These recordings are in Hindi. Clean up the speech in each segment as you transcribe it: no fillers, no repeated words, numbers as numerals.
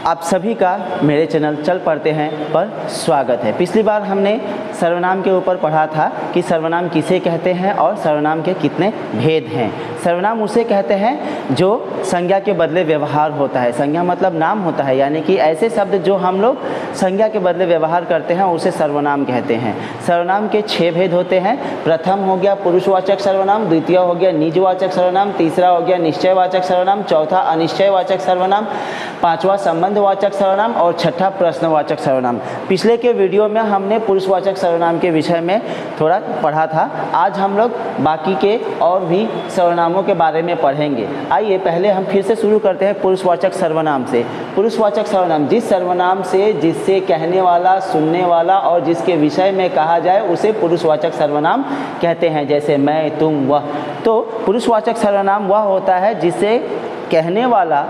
आप सभी का मेरे चैनल चल पड़ते हैं पर स्वागत है। पिछली बार हमने सर्वनाम के ऊपर पढ़ा था कि सर्वनाम किसे कहते हैं और सर्वनाम के कितने भेद हैं। सर्वनाम उसे कहते हैं जो संज्ञा के बदले व्यवहार होता है। संज्ञा मतलब नाम होता है, यानी कि ऐसे शब्द जो हम लोग संज्ञा के बदले व्यवहार करते हैं उसे सर्वनाम कहते हैं। सर्वनाम के 6 भेद होते हैं। प्रथम हो गया पुरुषवाचक सर्वनाम, द्वितीय हो गया निजवाचक सर्वनाम, तीसरा हो गया निश्चयवाचक सर्वनाम, चौथा अनिश्चयवाचक सर्वनाम, पांचवा संबंधवाचक सर्वनाम और छठा प्रश्नवाचक सर्वनाम। पिछले के वीडियो में हमने पुरुषवाचक सर्वनाम के विषय में थोड़ा पढ़ा था। आज हम लोग बाकी के और भी सर्वनामों के बारे में पढ़ेंगे। आइए पहले हम फिर से शुरू करते हैं पुरुषवाचक सर्वनाम से। पुरुषवाचक सर्वनाम जिस सर्वनाम से जिससे कहने वाला, सुनने वाला और जिसके विषय में कहा जाए उसे पुरुषवाचक सर्वनाम कहते हैं। जैसे मैं, तुम, वह। तो पुरुषवाचक सर्वनाम वह होता है जिससे कहने वाला,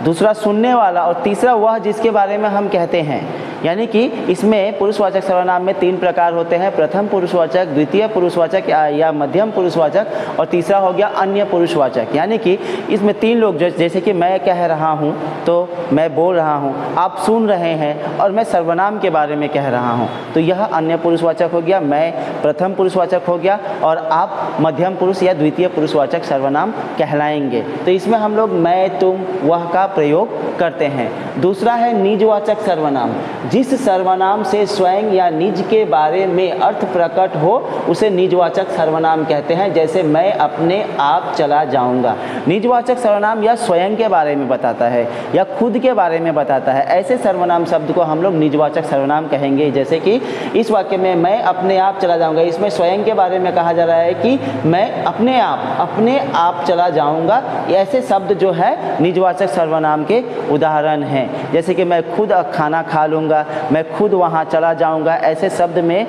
दूसरा सुनने वाला और तीसरा वह जिसके बारे में हम कहते हैं। यानी कि इसमें पुरुषवाचक सर्वनाम में 3 प्रकार होते हैं। प्रथम पुरुषवाचक, द्वितीय पुरुषवाचक या मध्यम पुरुषवाचक और तीसरा हो गया अन्य पुरुषवाचक। यानी कि इसमें 3 लोग, जैसे कि मैं कह रहा हूँ तो मैं बोल रहा हूँ, आप सुन रहे हैं और मैं सर्वनाम के बारे में कह रहा हूँ, तो यह अन्य पुरुषवाचक हो गया। मैं प्रथम पुरुषवाचक हो गया और आप मध्यम पुरुष या द्वितीय पुरुषवाचक सर्वनाम कहलाएंगे। तो इसमें हम लोग मैं, तुम, वह का प्रयोग करते हैं। दूसरा है निजवाचक सर्वनाम। जिस सर्वनाम से स्वयं या निज के बारे में अर्थ प्रकट हो उसे निजवाचक सर्वनाम कहते हैं। जैसे मैं अपने आप चला जाऊंगा। निजवाचक सर्वनाम या स्वयं के बारे में बताता है या खुद के बारे में बताता है, ऐसे सर्वनाम शब्द को हम लोग निजवाचक सर्वनाम कहेंगे। जैसे कि इस वाक्य में मैं अपने आप चला जाऊंगा, इसमें स्वयं के बारे में कहा जा रहा है कि मैं अपने आप चला जाऊंगा। ऐसे शब्द जो है निजवाचक सर्वनाम के उदाहरण हैं। जैसे कि मैं खुद खाना खा लूँगा, मैं खुद वहाँ चला जाऊँगा। ऐसे शब्द में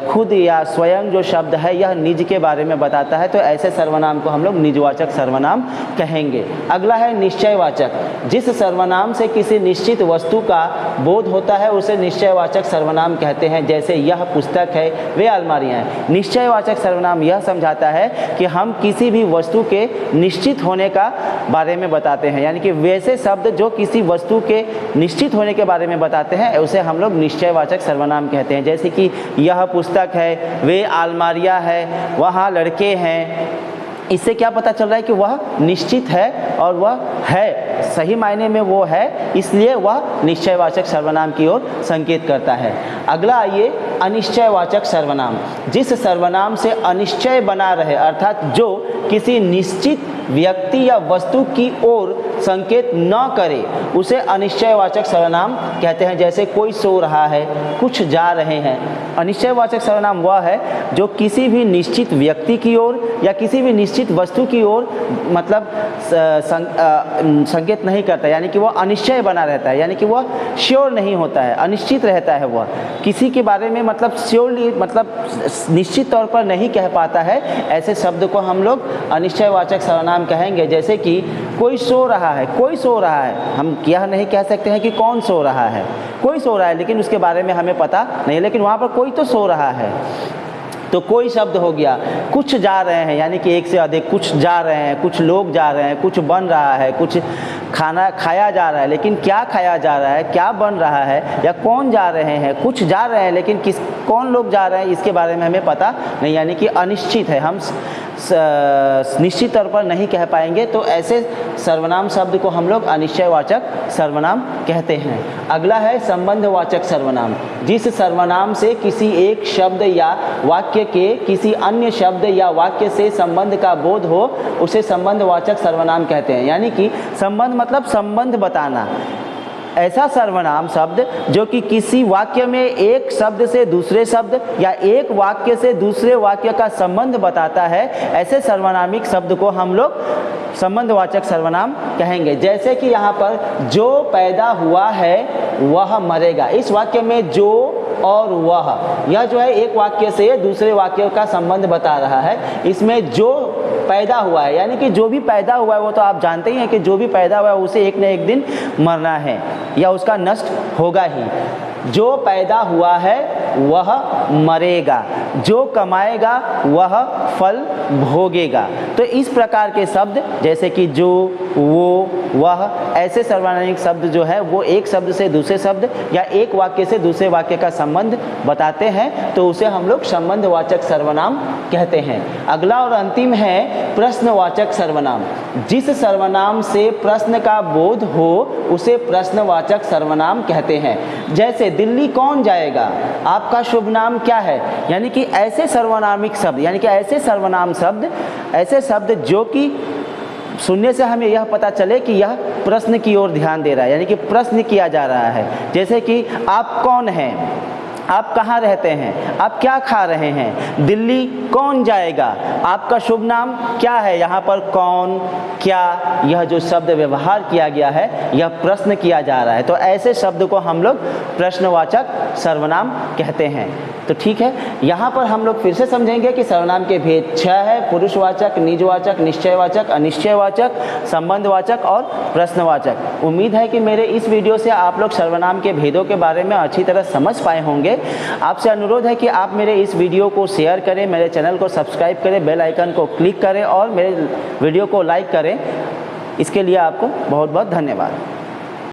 खुद या स्वयं जो शब्द है यह निज के बारे में बताता है, तो ऐसे सर्वनाम को हम लोग निजवाचक सर्वनाम कहेंगे। अगला है निश्चयवाचक। जिस सर्वनाम से किसी निश्चित वस्तु का बोध होता है उसे निश्चयवाचक सर्वनाम कहते हैं। जैसे यह पुस्तक है, वे अलमारियाँ हैं। निश्चयवाचक सर्वनाम यह समझाता है कि हम किसी भी वस्तु के निश्चित होने का बारे में बताते हैं। यानी कि वैसे शब्द जो किसी वस्तु के निश्चित होने के बारे में बताते हैं उसे हम लोग निश्चयवाचक सर्वनाम कहते हैं। जैसे कि यह पुस्तक है, वे अलमारियाँ है, वहाँ लड़के हैं। इससे क्या पता चल रहा है कि वह निश्चित है और वह है, सही मायने में वो है, इसलिए वह निश्चयवाचक सर्वनाम की ओर संकेत करता है। अगला आइए अनिश्चयवाचक सर्वनाम। जिस सर्वनाम से अनिश्चय बना रहे, अर्थात जो किसी निश्चित व्यक्ति या वस्तु की ओर संकेत न करे उसे अनिश्चयवाचक सर्वनाम कहते हैं। जैसे कोई सो रहा है, कुछ जा रहे हैं। अनिश्चयवाचक सर्वनाम वह है जो किसी भी निश्चित व्यक्ति की ओर या किसी भी निश्चित वस्तु की ओर मतलब संकेत नहीं करता, यानी कि वह अनिश्चय बना रहता है, यानी कि वह श्योर नहीं होता है, अनिश्चित रहता है। वह किसी के बारे में मतलब श्योरली मतलब निश्चित तौर पर नहीं कह पाता है। ऐसे शब्द को हम लोग अनिश्चयवाचक सर्वनाम कहेंगे। जैसे कि कोई सो रहा है, कोई सो रहा है, हम यह नहीं कह सकते हैं कि कौन सो रहा है। कोई सो रहा है लेकिन उसके बारे में हमें पता नहीं, लेकिन वहाँ पर कोई तो सो रहा है, तो कोई शब्द हो गया। कुछ जा रहे हैं, यानी कि एक से अधिक कुछ जा रहे हैं, कुछ लोग जा रहे हैं, कुछ बन रहा है, कुछ खाना खाया जा रहा है, लेकिन क्या खाया जा रहा है, क्या बन रहा है, या कौन जा रहे हैं। कुछ जा रहे हैं लेकिन कौन लोग जा रहे हैं इसके बारे में हमें पता नहीं, यानी कि अनिश्चित है, हम निश्चित तौर पर नहीं कह पाएंगे। तो ऐसे सर्वनाम शब्द को हम लोग अनिश्चयवाचक सर्वनाम कहते हैं। अगला है संबंधवाचक सर्वनाम। जिस सर्वनाम से किसी एक शब्द या वाक्य के किसी अन्य शब्द या वाक्य से संबंध का बोध हो उसे संबंधवाचक सर्वनाम कहते हैं। यानी कि संबंध मतलब संबंध बताना। ऐसा सर्वनाम शब्द जो कि किसी वाक्य में एक शब्द से दूसरे शब्द या एक वाक्य से दूसरे वाक्य का संबंध बताता है, ऐसे सर्वनामिक शब्द को हम लोग संबंधवाचक सर्वनाम कहेंगे। जैसे कि यहाँ पर जो पैदा हुआ है वह मरेगा। इस वाक्य में जो और वह, यह जो है एक वाक्य से दूसरे वाक्य का संबंध बता रहा है। इसमें जो पैदा हुआ है, यानी कि जो भी पैदा हुआ है वो तो आप जानते ही हैं कि जो भी पैदा हुआ है उसे एक न एक दिन मरना है या उसका नष्ट होगा ही। जो पैदा हुआ है वह मरेगा, जो कमाएगा वह फल भोगेगा। तो इस प्रकार के शब्द जैसे कि जो, वो, वह ऐसे सर्वनामिक शब्द जो है वो एक शब्द से दूसरे शब्द या एक वाक्य से दूसरे वाक्य का संबंध बताते हैं, तो उसे हम लोग संबंधवाचक सर्वनाम कहते हैं। अगला और अंतिम है प्रश्नवाचक सर्वनाम। जिस सर्वनाम से प्रश्न का बोध हो उसे प्रश्नवाचक सर्वनाम कहते हैं। जैसे दिल्ली कौन जाएगा, आपका शुभ नाम क्या है। यानी कि ऐसे सर्वनामिक शब्द, यानी कि ऐसे सर्वनाम शब्द, ऐसे शब्द जो कि सुनने से हमें यह पता चले कि यह प्रश्न की ओर ध्यान दे रहा है, यानी कि प्रश्न किया जा रहा है। जैसे कि आप कौन हैं, आप कहाँ रहते हैं, आप क्या खा रहे हैं, दिल्ली कौन जाएगा, आपका शुभ नाम क्या है। यहाँ पर कौन, क्या, यह जो शब्द व्यवहार किया गया है यह प्रश्न किया जा रहा है, तो ऐसे शब्द को हम लोग प्रश्नवाचक सर्वनाम कहते हैं। तो ठीक है, यहाँ पर हम लोग फिर से समझेंगे कि सर्वनाम के भेद 6 है। पुरुषवाचक, निजवाचक, निश्चयवाचक, अनिश्चयवाचक, संबंधवाचक और प्रश्नवाचक। उम्मीद है कि मेरे इस वीडियो से आप लोग सर्वनाम के भेदों के बारे में अच्छी तरह समझ पाए होंगे। आपसे अनुरोध है कि आप मेरे इस वीडियो को शेयर करें, मेरे चैनल को सब्सक्राइब करें, बेल आइकन को क्लिक करें और मेरे वीडियो को लाइक करें। इसके लिए आपको बहुत बहुत धन्यवाद।